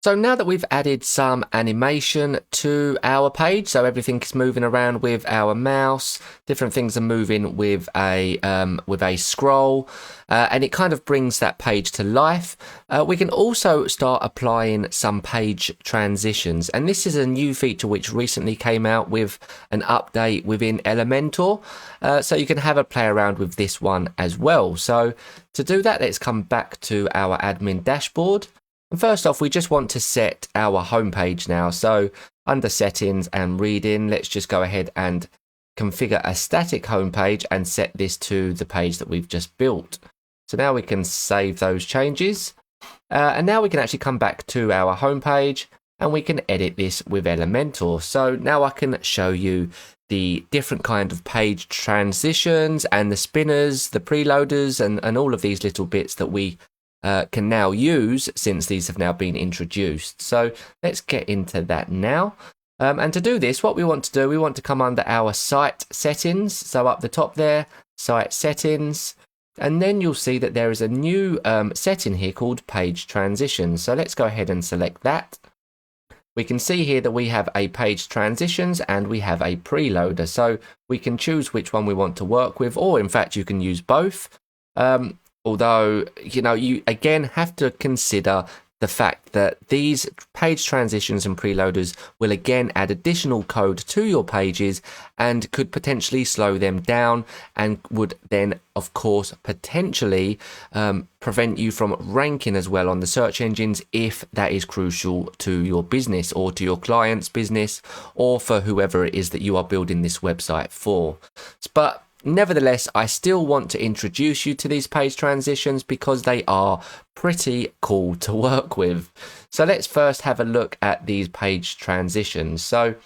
So now that we've added some animation to our page, so everything is moving around with our mouse, different things are moving with a scroll, and it kind of brings that page to life. We can also start applying some page transitions, and this is a new feature which recently came out with an update within Elementor, so you can have a play around with this one as well. So to do that, let's come back to our admin dashboard. And first off, we just want to set our homepage now. So under settings and reading, let's just go ahead and configure a static homepage and set this to the page that we've just built. So now we can save those changes. And now we can actually come back to our homepage and we can edit this with Elementor. So now I can show you the different kind of page transitions and the spinners, the preloaders, and all of these little bits that we can now use since these have now been introduced. So let's get into that now. And to do this, what we want to do, we want to come under our site settings. So up the top there, site settings, and then you'll see that there is a new setting here called page transitions. So let's go ahead and select that. We can see here that we have a page transitions and we have a preloader. So we can choose which one we want to work with, or in fact, you can use both. Although, you again have to consider the fact that these page transitions and preloaders will again add additional code to your pages and could potentially slow them down and would then, of course, potentially prevent you from ranking as well on the search engines if that is crucial to your business or to your client's business or for whoever it is that you are building this website for. But nevertheless, I still want to introduce you to these page transitions because they are pretty cool to work with. So let's first have a look at these page transitions. So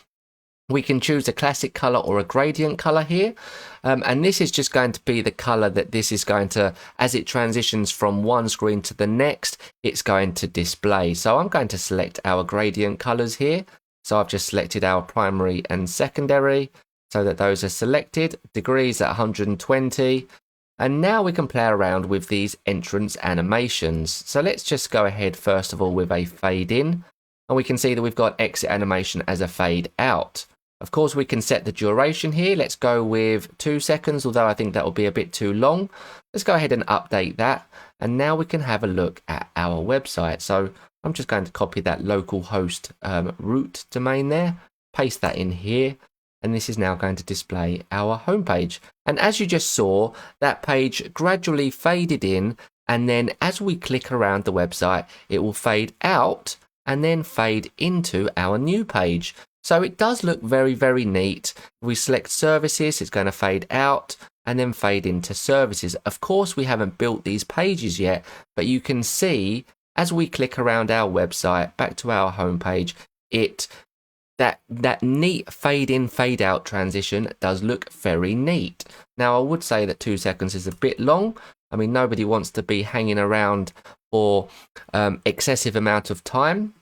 we can choose a classic color or a gradient color here. And this is just going to be the color that this is going to, as it transitions from one screen to the next, it's going to display. So I'm going to select our gradient colors here. So I've just selected our primary and secondary, so that those are selected, degrees at 120. And now we can play around with these entrance animations. So let's just go ahead first of all with a fade in. And we can see that we've got exit animation as a fade out. Of course, we can set the duration here. Let's go with 2 seconds, although I think that will be a bit too long. Let's go ahead and update that. And now we can have a look at our website. So I'm just going to copy that localhost root domain there, paste that in here. And this is now going to display our homepage. And as you just saw, that page gradually faded in, and then as we click around the website, it will fade out and then fade into our new page. So it does look very, very neat. We select services, it's going to fade out and then fade into services. Of course, we haven't built these pages yet, but you can see as we click around our website back to our homepage, that neat fade in, fade out transition does look very neat. Now, I would say that 2 seconds is a bit long. I mean, nobody wants to be hanging around for excessive amount of time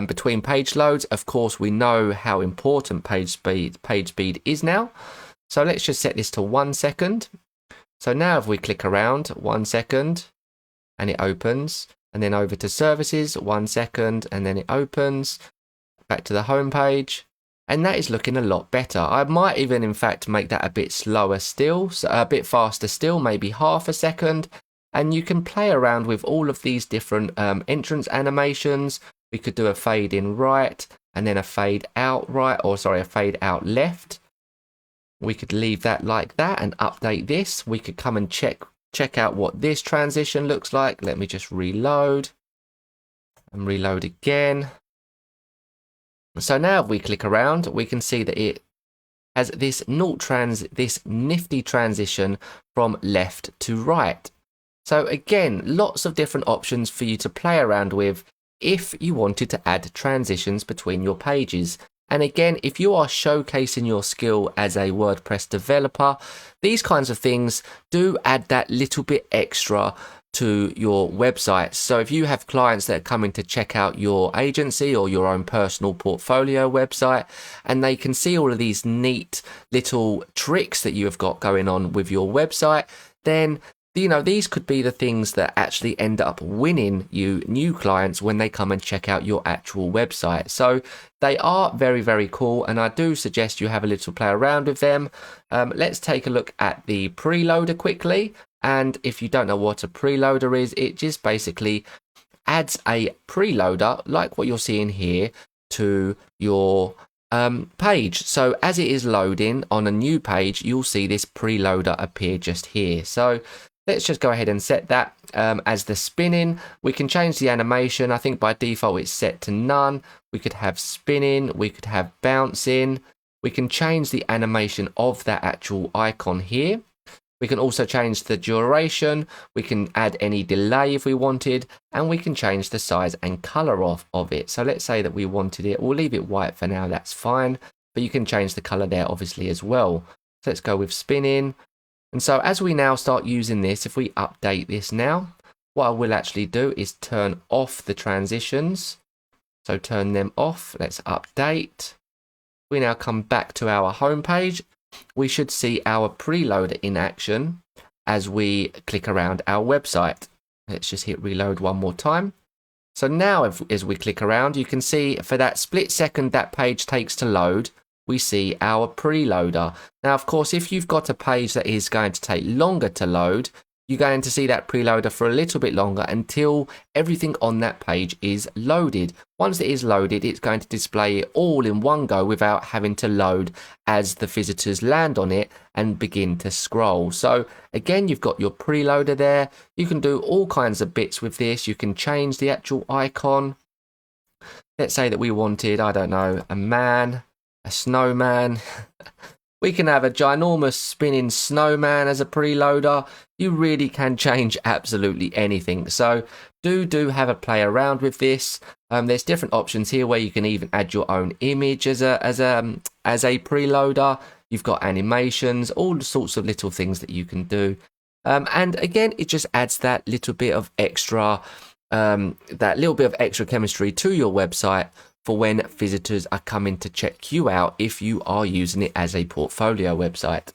between page loads. Of course, we know how important page speed is now. So let's just set this to 1 second. So now if we click around 1 second and it opens, and then over to services, 1 second, and then it opens. Back to the home page, and that is looking a lot better. I might even in fact make that a bit slower still, so a bit faster still, maybe half a second, and you can play around with all of these different entrance animations. We could do a fade in right and then a fade out right, or sorry, a fade out left. We could leave that like that and update this. We could come and check out what this transition looks like. Let me just reload and reload again. So now if we click around, we can see that it has this nifty transition from left to right. So again, lots of different options for you to play around with if you wanted to add transitions between your pages. And again, if you are showcasing your skill as a WordPress developer, these kinds of things do add that little bit extra to your website. So if you have clients that are coming to check out your agency or your own personal portfolio website, and they can see all of these neat little tricks that you have got going on with your website, then these could be the things that actually end up winning you new clients when they come and check out your actual website. So they are very, very cool, and I do suggest you have a little play around with them. Let's take a look at the preloader quickly. And if you don't know what a preloader is, it just basically adds a preloader like what you're seeing here to your page. So as it is loading on a new page, you'll see this preloader appear just here. So let's just go ahead and set that as the spinning. We can change the animation. I think by default it's set to none. We could have spinning, we could have bouncing. We can change the animation of that actual icon here. We can also change the duration. We can add any delay if we wanted, and we can change the size and color of it. So let's say that we wanted it. We'll leave it white for now. That's fine. But you can change the color there obviously as well. So let's go with spinning. And so as we now start using this, if we update this now, what I will actually do is turn off the transitions. So turn them off. Let's update. We now come back to our home page. We should see our preloader in action as we click around our website. Let's just hit reload one more time. So now as we click around, you can see for that split second that page takes to load, we see our preloader. Now, of course, if you've got a page that is going to take longer to load, you're going to see that preloader for a little bit longer until everything on that page is loaded. Once it is loaded, it's going to display it all in one go without having to load as the visitors land on it and begin to scroll. So again, you've got your preloader there. You can do all kinds of bits with this. You can change the actual icon. Let's say that we wanted, I don't know, a man, a snowman. We can have a ginormous spinning snowman as a preloader. You really can change absolutely anything. So do have a play around with this. There's different options here where you can even add your own image as a preloader. You've got animations, all sorts of little things that you can do. And again, it just adds that little bit of extra chemistry to your website for when visitors are coming to check you out if you are using it as a portfolio website.